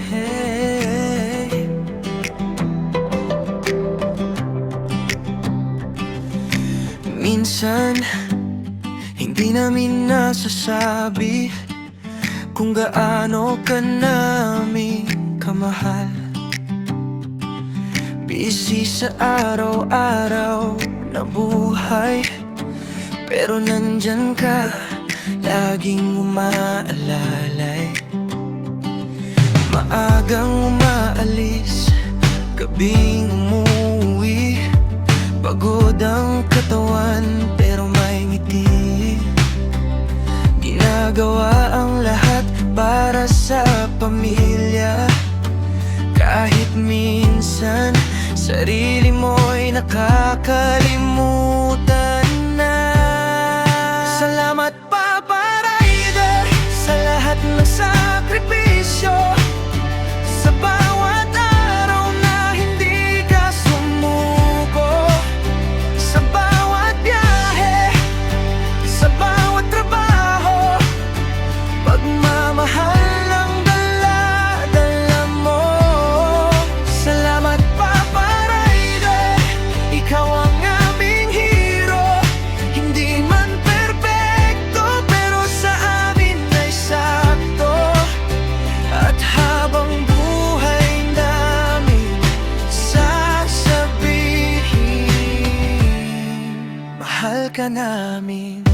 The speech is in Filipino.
Hey. Minsan, hindi namin nasasabi kung gaano ka namin kamahal. Busy sa araw-araw na buhay, pero nandyan ka, laging umaalalay. Maagang umaalis, gabing umuwi. Pagod ang katawan pero may ngiti. Ginagawa ang lahat para sa pamilya. Kahit minsan sarili mo'y nakakalimutan na. Salamat Papa Rider sa lahat ng sakripisyo, sa bawat araw na hindi ka sumuko, sa bawat biyahe, sa bawat trabaho. Pagmamahal ang dala-dala mo. Salamat Papa Rider, ikaw ang aming hero. Hindi man perpekto, pero sa amin ay sakto. At habang buhay namin sasabihin, mahal ka namin.